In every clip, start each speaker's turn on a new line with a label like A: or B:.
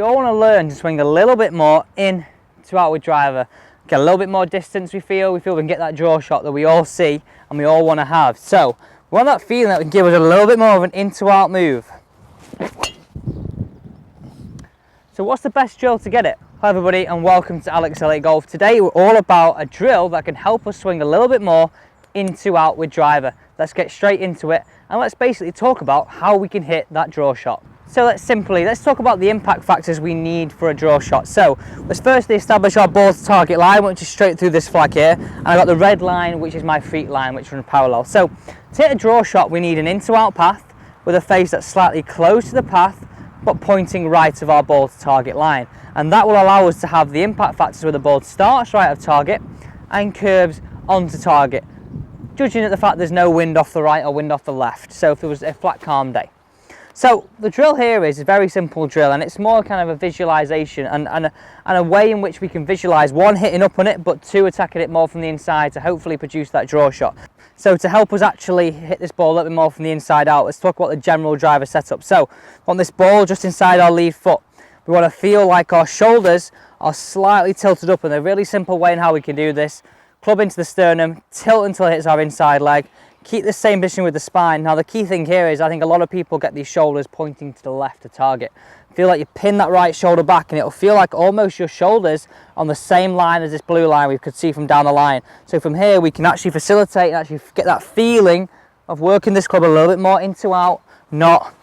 A: all want to learn to swing a little bit more in to out with driver, get a little bit more distance. We feel we can get that draw shot that we all see and we all want to have. So we want that feeling that we can give us a little bit more of an in to out move. So what's the best drill to get it? Hi everybody and welcome to Alex Elliott Golf. Today we're all about a drill that can help us swing a little bit more in to out with driver. Let's get straight into it and let's basically talk about how we can hit that draw shot. So let's talk about the impact factors we need for a draw shot. So let's firstly establish our ball to target line, which is straight through this flag here, and I've got the red line, which is my feet line, which runs parallel. So to hit a draw shot, we need an in to out path with a face that's slightly close to the path but pointing right of our ball to target line, and that will allow us to have the impact factors where the ball starts right of target and curves onto target, judging at the fact there's no wind off the right or wind off the left, so if there was a flat calm day. So the drill here is a very simple drill, and it's more kind of a visualization and a way in which we can visualize, one, hitting up on it, but two, attacking it more from the inside to hopefully produce that draw shot. So to help us actually hit this ball a little bit more from the inside out, let's talk about the general driver setup. So on this ball just inside our lead foot, we want to feel like our shoulders are slightly tilted up, and a really simple way in how we can do this: club into the sternum, tilt until it hits our inside leg. Keep the same position with the spine. Now the key thing here is I think a lot of people get these shoulders pointing to the left to target. Feel like you pin that right shoulder back and it'll feel like almost your shoulders on the same line as this blue line we could see from down the line. So from here we can actually facilitate and actually get that feeling of working this club a little bit more into out, not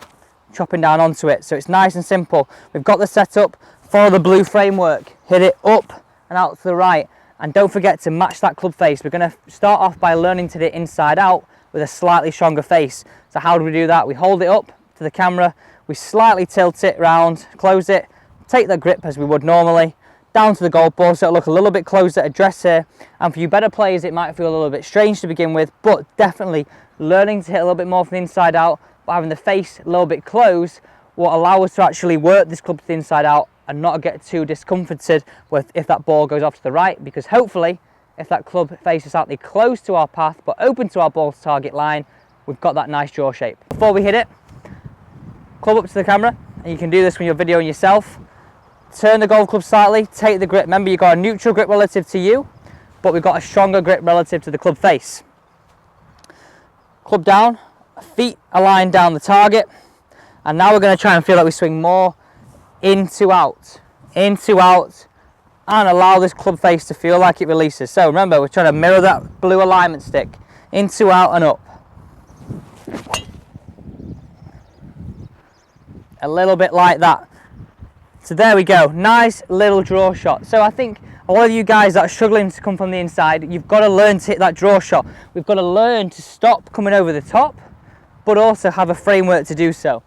A: chopping down onto it. So it's nice and simple. We've got the setup, follow the blue framework, hit it up and out to the right. And don't forget to match that club face. We're going to start off by learning to hit inside out with a slightly stronger face. So how do we do that? We hold it up to the camera, we slightly tilt it round, close it, take the grip as we would normally, down to the golf ball so it'll look a little bit closer, address here. And for you better players, it might feel a little bit strange to begin with, but definitely learning to hit a little bit more from the inside out, but having the face a little bit closed will allow us to actually work this club to the inside out and not get too discomforted with if that ball goes off to the right, because hopefully if that club face is slightly close to our path but open to our ball to target line, we've got that nice draw shape. Before we hit it, club up to the camera, and you can do this when you're videoing yourself. Turn the golf club slightly, take the grip. Remember, you've got a neutral grip relative to you, but we've got a stronger grip relative to the club face. Club down, feet aligned down the target, and now we're going to try and feel like we swing more into out, and allow this club face to feel like it releases. So remember, we're trying to mirror that blue alignment stick, into, out and up. A little bit like that. So there we go, nice little draw shot. So I think a lot of you guys that are struggling to come from the inside, you've got to learn to hit that draw shot. We've got to learn to stop coming over the top, but also have a framework to do so.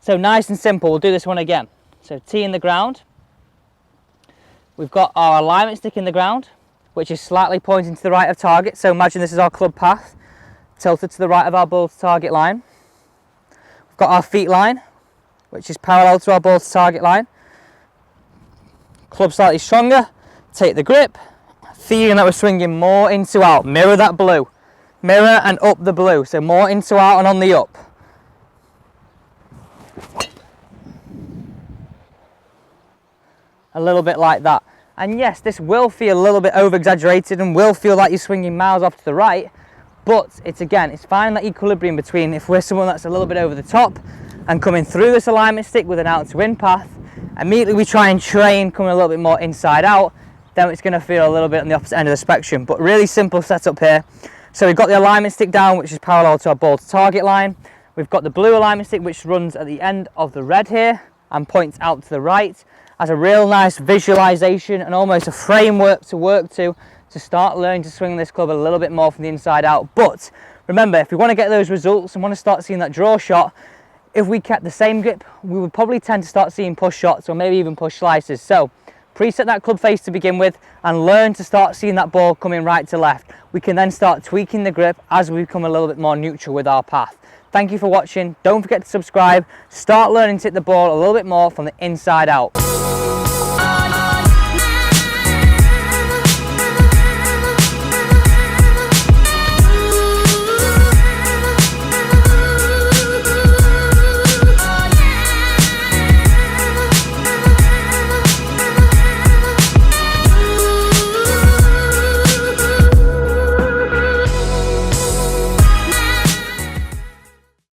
A: So nice and simple, we'll do this one again. So tee in the ground, we've got our alignment stick in the ground, which is slightly pointing to the right of target. So imagine this is our club path, tilted to the right of our ball to target line. We've got our feet line, which is parallel to our ball to target line. Club slightly stronger, take the grip, feeling that we're swinging more into out. Mirror that blue, mirror and up the blue, so more into out and on the up. A little bit like that. And yes, this will feel a little bit over exaggerated and will feel like you're swinging miles off to the right, but it's finding that equilibrium between, if we're someone that's a little bit over the top and coming through this alignment stick with an out to in path, immediately we try and train coming a little bit more inside out, then it's going to feel a little bit on the opposite end of the spectrum. But really simple setup here. So we've got the alignment stick down, which is parallel to our ball to target line. We've got the blue alignment stick, which runs at the end of the red here and points out to the right, as a real nice visualization and almost a framework to work to start learning to swing this club a little bit more from the inside out. But remember, if we want to get those results and want to start seeing that draw shot, if we kept the same grip, we would probably tend to start seeing push shots or maybe even push slices. So preset that club face to begin with and learn to start seeing that ball coming right to left. We can then start tweaking the grip as we become a little bit more neutral with our path. Thank you for watching. Don't forget to subscribe. Start learning to hit the ball a little bit more from the inside out.